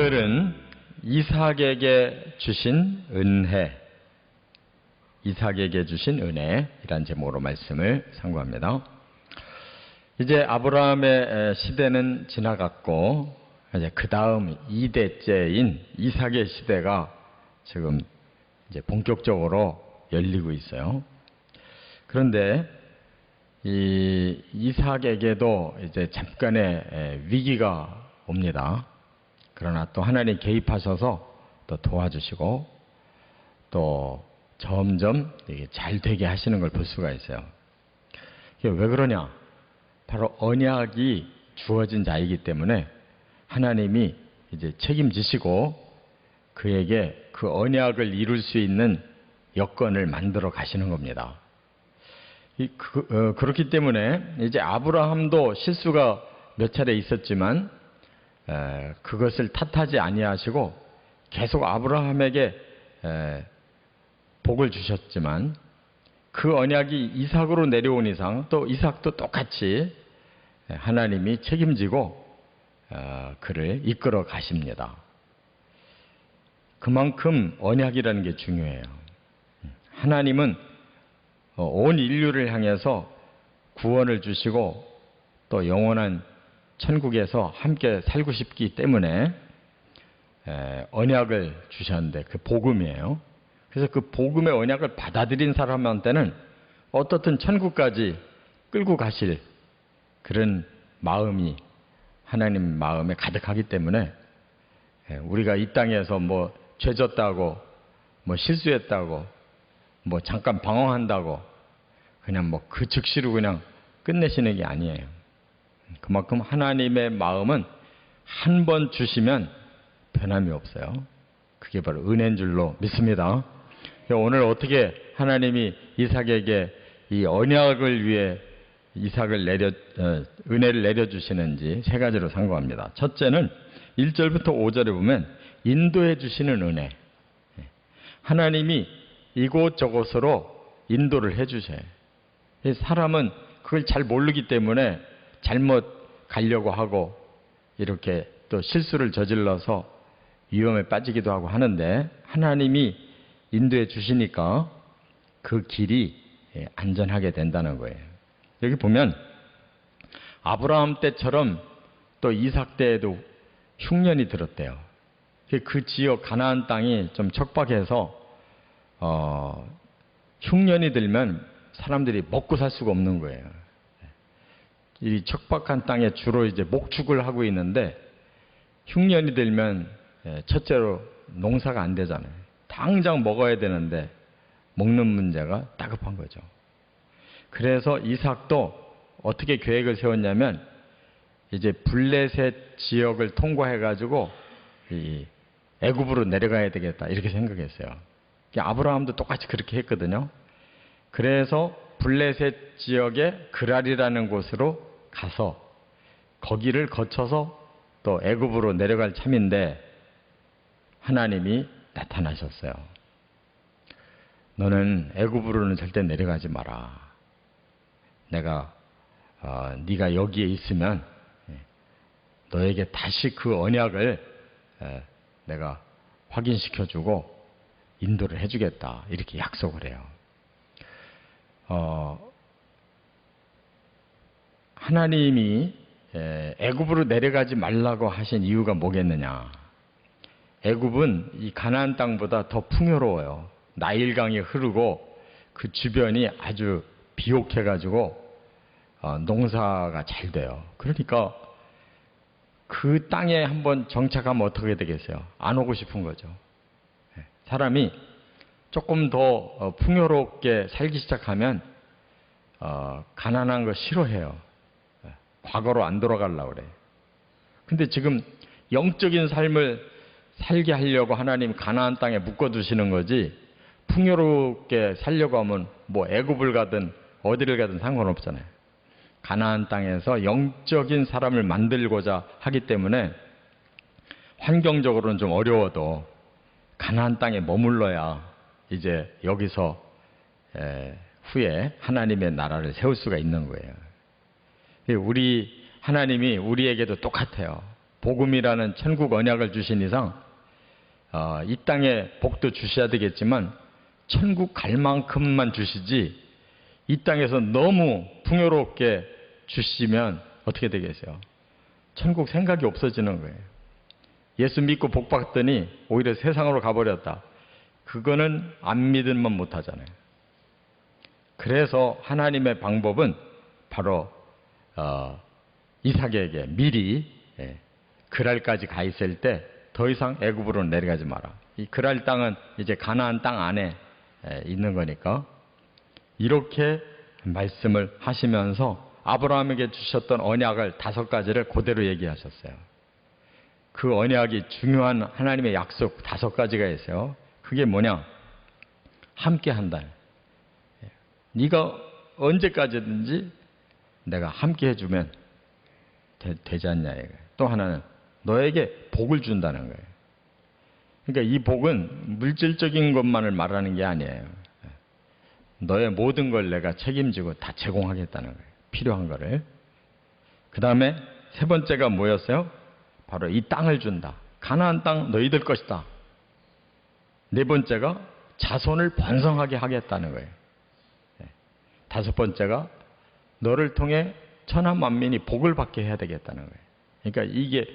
오늘은 이삭에게 주신 은혜, 이삭에게 주신 은혜이란 제목으로 말씀을 상고합니다. 이제 아브라함의 시대는 지나갔고 이제 그 다음 2대째인 이삭의 시대가 지금 이제 본격적으로 열리고 있어요. 그런데 이 이삭에게도 이제 잠깐의 위기가 옵니다. 그러나 또 하나님 개입하셔서 또 도와주시고 또 점점 이게 잘 되게 하시는 걸 볼 수가 있어요. 이게 왜 그러냐? 바로 언약이 주어진 자이기 때문에 하나님이 이제 책임지시고 그에게 그 언약을 이룰 수 있는 여건을 만들어 가시는 겁니다. 그렇기 때문에 이제 아브라함도 실수가 몇 차례 있었지만 그것을 탓하지 아니하시고 계속 아브라함에게 복을 주셨지만 그 언약이 이삭으로 내려온 이상 또 이삭도 똑같이 하나님이 책임지고 그를 이끌어 가십니다. 그만큼 언약이라는 게 중요해요. 하나님은 온 인류를 향해서 구원을 주시고 또 영원한 천국에서 함께 살고 싶기 때문에 언약을 주셨는데 그 복음이에요. 그래서 그 복음의 언약을 받아들인 사람한테는 어떻든 천국까지 끌고 가실 그런 마음이 하나님 마음에 가득하기 때문에 우리가 이 땅에서 뭐 죄졌다고 뭐 실수했다고 뭐 잠깐 방황한다고 그냥 뭐 그 즉시로 그냥 끝내시는 게 아니에요. 그만큼 하나님의 마음은 한 번 주시면 변함이 없어요. 그게 바로 은혜인 줄로 믿습니다. 오늘 어떻게 하나님이 이삭에게 이 언약을 위해 은혜를 내려주시는지 세 가지로 상고합니다. 첫째는 1절부터 5절에 보면 인도해 주시는 은혜. 하나님이 이곳저곳으로 인도를 해 주셔요. 사람은 그걸 잘 모르기 때문에 잘못 가려고 하고 이렇게 또 실수를 저질러서 위험에 빠지기도 하고 하는데 하나님이 인도해 주시니까 그 길이 안전하게 된다는 거예요. 여기 보면 아브라함 때처럼 또 이삭 때에도 흉년이 들었대요. 그 지역 가나안 땅이 좀 척박해서 흉년이 들면 사람들이 먹고 살 수가 없는 거예요. 이 척박한 땅에 주로 이제 목축을 하고 있는데 흉년이 들면 첫째로 농사가 안 되잖아요. 당장 먹어야 되는데 먹는 문제가 다급한 거죠. 그래서 이삭도 어떻게 계획을 세웠냐면 이제 블레셋 지역을 통과해 가지고 애굽으로 내려가야 되겠다 이렇게 생각했어요. 아브라함도 똑같이 그렇게 했거든요. 그래서 블레셋 지역의 그랄이라는 곳으로 가서 거기를 거쳐서 또 애굽으로 내려갈 참인데 하나님이 나타나셨어요. 너는 애굽으로는 절대 내려가지 마라. 내가 네가 여기에 있으면 너에게 다시 그 언약을 내가 확인시켜주고 인도를 해주겠다 이렇게 약속을 해요. 하나님이 애굽으로 내려가지 말라고 하신 이유가 뭐겠느냐? 애굽은 이 가나안 땅보다 더 풍요로워요. 나일강이 흐르고 그 주변이 아주 비옥해가지고 농사가 잘 돼요. 그러니까 그 땅에 한번 정착하면 어떻게 되겠어요? 안 오고 싶은 거죠. 사람이 조금 더 풍요롭게 살기 시작하면 가난한 거 싫어해요. 과거로 안 돌아가려고 그래요. 근데 지금 영적인 삶을 살게 하려고 하나님 가나안 땅에 묶어두시는 거지 풍요롭게 살려고 하면 뭐 애굽을 가든 어디를 가든 상관없잖아요. 가나안 땅에서 영적인 사람을 만들고자 하기 때문에 환경적으로는 좀 어려워도 가나안 땅에 머물러야 이제 여기서 후에 하나님의 나라를 세울 수가 있는 거예요. 하나님이 우리에게도 똑같아요. 복음이라는 천국 언약을 주신 이상 이 땅에 복도 주셔야 되겠지만 천국 갈 만큼만 주시지 이 땅에서 너무 풍요롭게 주시면 어떻게 되겠어요? 천국 생각이 없어지는 거예요. 예수 믿고 복 받더니 오히려 세상으로 가버렸다. 그거는 안 믿으면 못하잖아요. 그래서 하나님의 방법은 바로 이삭에게 미리 그랄까지 가 있을 때 더 이상 애굽으로 내려가지 마라. 이 그랄 땅은 이제 가나안 땅 안에 있는 거니까 이렇게 말씀을 하시면서 아브라함에게 주셨던 언약을 5가지를 그대로 얘기하셨어요. 그 언약이 중요한 하나님의 약속 5가지가 있어요. 그게 뭐냐? 함께 한다. 네가 언제까지든지 내가 함께 해주면 되지 않냐. 또 하나는 너에게 복을 준다는 거예요. 그러니까 이 복은 물질적인 것만을 말하는 게 아니에요. 너의 모든 걸 내가 책임지고 다 제공하겠다는 거예요. 필요한 거를. 그 다음에 3번째가 뭐였어요? 바로 이 땅을 준다. 가나안 땅 너희들 것이다. 4번째가 자손을 번성하게 하겠다는 거예요. 5번째가 너를 통해 천하 만민이 복을 받게 해야 되겠다는 거예요. 그러니까 이게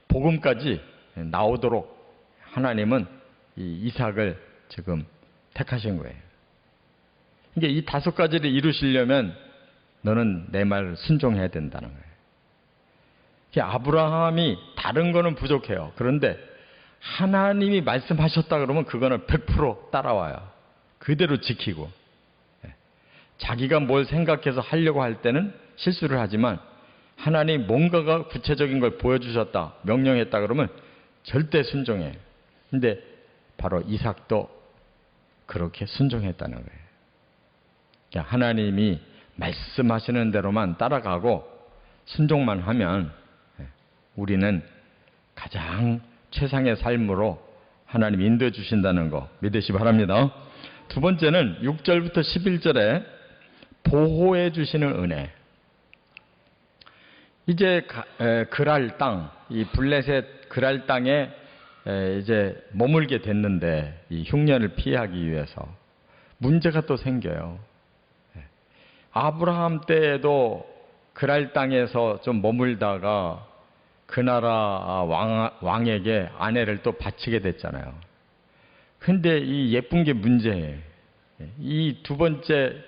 복음까지 나오도록 하나님은 이 이삭을 지금 택하신 거예요. 그러니까 이 5가지를 이루시려면 너는 내 말을 순종해야 된다는 거예요. 아브라함이 다른 거는 부족해요. 그런데 하나님이 말씀하셨다 그러면 그거는 100% 따라와요. 그대로 지키고. 자기가 뭘 생각해서 하려고 할 때는 실수를 하지만 하나님 뭔가가 구체적인 걸 보여주셨다, 명령했다 그러면 절대 순종해. 근데 바로 이삭도 그렇게 순종했다는 거예요. 하나님이 말씀하시는 대로만 따라가고 순종만 하면 우리는 가장 최상의 삶으로 하나님 인도해 주신다는 거 믿으시 바랍니다. 2번째는 6절부터 11절에 보호해 주시는 은혜. 이제 그랄 땅, 이 블레셋 그랄 땅에 이제 머물게 됐는데 이 흉년을 피하기 위해서 문제가 또 생겨요. 아브라함 때에도 그랄 땅에서 좀 머물다가 그 나라 왕에게 아내를 또 바치게 됐잖아요. 근데 이 예쁜 게 문제예요. 이 2번째,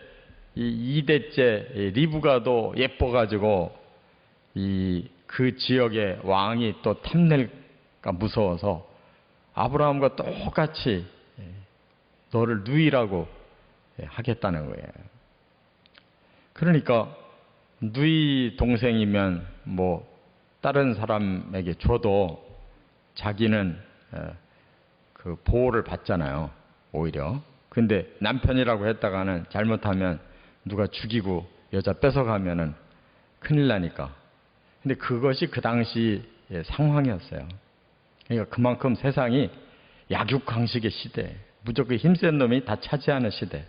이 2대째 리브가도 예뻐가지고 그 지역의 왕이 또 탐낼까 무서워서 아브라함과 똑같이 너를 누이라고 하겠다는 거예요. 그러니까 누이 동생이면 뭐 다른 사람에게 줘도 자기는 그 보호를 받잖아요. 오히려. 근데 남편이라고 했다가는 잘못하면 누가 죽이고 여자 뺏어가면은 큰일 나니까. 근데 그것이 그 당시 상황이었어요. 그러니까 그만큼 세상이 약육강식의 시대, 무조건 힘센 놈이 다 차지하는 시대.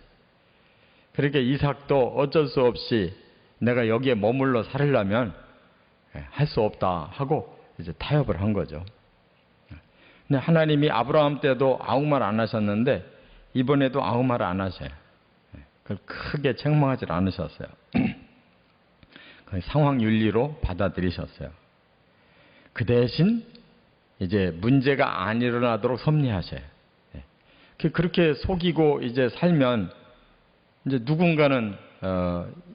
그러니까 이삭도 어쩔 수 없이 내가 여기에 머물러 살려면 할 수 없다 하고 이제 타협을 한 거죠. 근데 하나님이 아브라함 때도 아무 말 안 하셨는데 이번에도 아무 말 안 하셔요. 그걸 크게 책망하지 않으셨어요. 상황 윤리로 받아들이셨어요. 그 대신 이제 문제가 안 일어나도록 섭리하셔요. 그렇게 속이고 이제 살면 이제 누군가는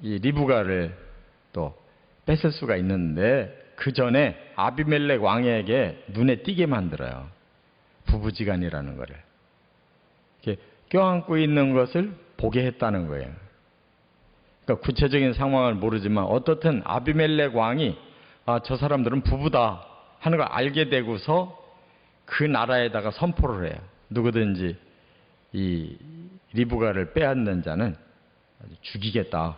이 리브가를 또 뺏을 수가 있는데 그 전에 아비멜렉 왕에게 눈에 띄게 만들어요. 부부지간이라는 거를. 이렇게 껴안고 있는 것을 보게 했다는 거예요. 그러니까 구체적인 상황을 모르지만 어떻든 아비멜렉 왕이 저 사람들은 부부다 하는 걸 알게 되고서 그 나라에다가 선포를 해요. 누구든지 이 리브가를 빼앗는 자는 죽이겠다.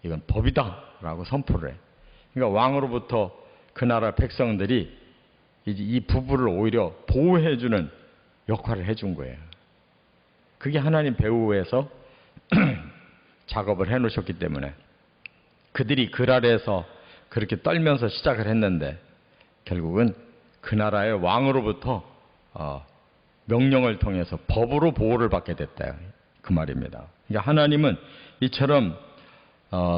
이건 법이다 라고 선포를 해요. 그러니까 왕으로부터 그 나라 백성들이 이 부부를 오히려 보호해주는 역할을 해준 거예요. 그게 하나님 배후에서 작업을 해놓으셨기 때문에 그들이 그랄에서 그렇게 떨면서 시작을 했는데 결국은 그 나라의 왕으로부터 명령을 통해서 법으로 보호를 받게 됐다. 그 말입니다. 그러니까 하나님은 이처럼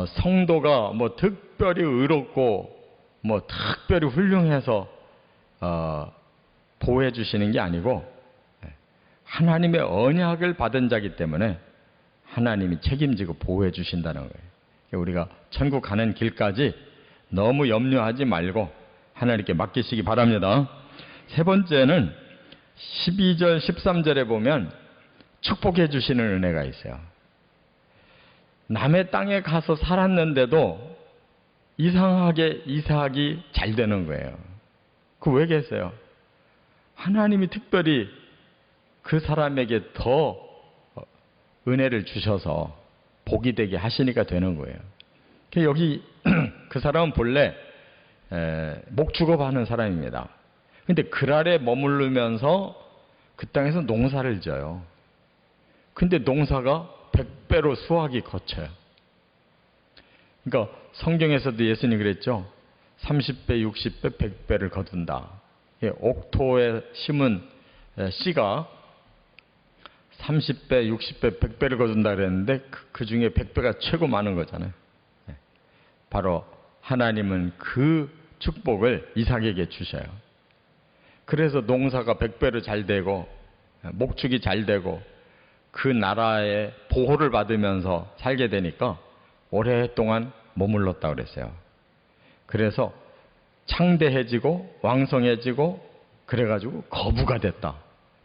성도가 뭐 특별히 의롭고 뭐 특별히 훌륭해서 보호해 주시는 게 아니고 하나님의 언약을 받은 자기 때문에 하나님이 책임지고 보호해 주신다는 거예요. 그러니까 우리가 천국 가는 길까지 너무 염려하지 말고 하나님께 맡기시기 바랍니다. 세 번째는 12절 13절에 보면 축복해 주시는 은혜가 있어요. 남의 땅에 가서 살았는데도 이상하게 이삭이 잘 되는 거예요. 그 왜 계세요? 하나님이 특별히 그 사람에게 더 은혜를 주셔서 복이 되게 하시니까 되는 거예요. 여기 그 사람은 본래 목축업하는 사람입니다. 근데 그랄에 머무르면서 그 땅에서 농사를 져요. 근데 농사가 100배로 수확이 거쳐요. 그러니까 성경에서도 예수님이 그랬죠. 30배, 60배, 100배를 거둔다. 옥토에 심은 씨가 30배, 60배, 100배를 거둔다 그랬는데 그 중에 100배가 최고 많은 거잖아요. 바로 하나님은 그 축복을 이삭에게 주셔요. 그래서 농사가 100배로 잘 되고 목축이 잘 되고 그 나라의 보호를 받으면서 살게 되니까 오랫동안 머물렀다고 그랬어요. 그래서 창대해지고 왕성해지고 그래가지고 거부가 됐다.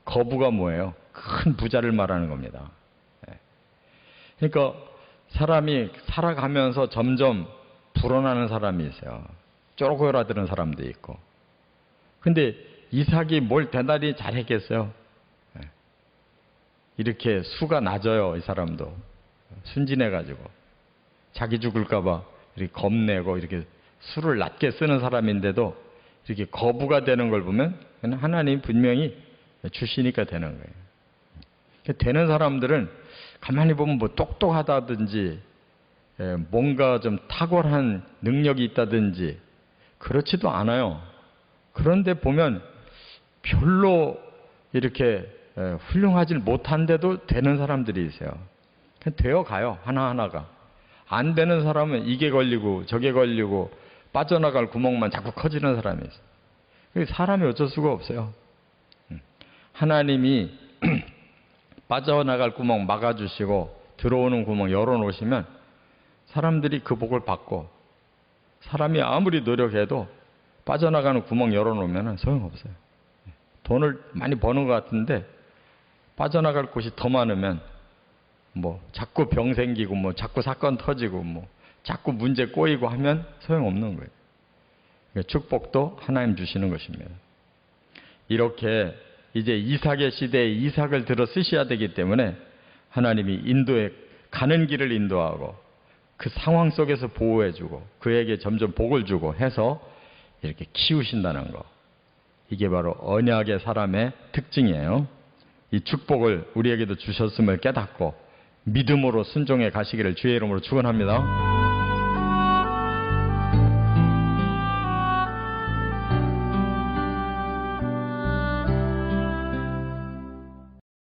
거부가 뭐예요? 큰 부자를 말하는 겁니다. 그러니까 사람이 살아가면서 점점 불어나는 사람이 있어요. 쪼르고라드는 사람도 있고. 근데 이삭이 뭘 대단히 잘했겠어요? 이렇게 수가 낮아요. 이 사람도 순진해가지고 자기 죽을까봐 이렇게 겁내고 이렇게 수를 낮게 쓰는 사람인데도 이렇게 거부가 되는 걸 보면 하나님이 분명히 주시니까 되는 거예요. 되는 사람들은 가만히 보면 뭐 똑똑하다든지 뭔가 좀 탁월한 능력이 있다든지 그렇지도 않아요. 그런데 보면 별로 이렇게 훌륭하지 못한데도 되는 사람들이 있어요. 되어 가요. 하나하나가. 안 되는 사람은 이게 걸리고 저게 걸리고 빠져나갈 구멍만 자꾸 커지는 사람이 있어요. 사람이 어쩔 수가 없어요. 하나님이 빠져나갈 구멍 막아주시고 들어오는 구멍 열어놓으시면 사람들이 그 복을 받고 사람이 아무리 노력해도 빠져나가는 구멍 열어놓으면 소용없어요. 돈을 많이 버는 것 같은데 빠져나갈 곳이 더 많으면 뭐 자꾸 병 생기고 뭐 자꾸 사건 터지고 뭐 자꾸 문제 꼬이고 하면 소용없는 거예요. 그러니까 축복도 하나님 주시는 것입니다. 이렇게 이제 이삭의 시대에 이삭을 들어 쓰셔야 되기 때문에 하나님이 인도에 가는 길을 인도하고 그 상황 속에서 보호해주고 그에게 점점 복을 주고 해서 이렇게 키우신다는 거. 이게 바로 언약의 사람의 특징이에요. 이 축복을 우리에게도 주셨음을 깨닫고 믿음으로 순종해 가시기를 주의 이름으로 축원합니다.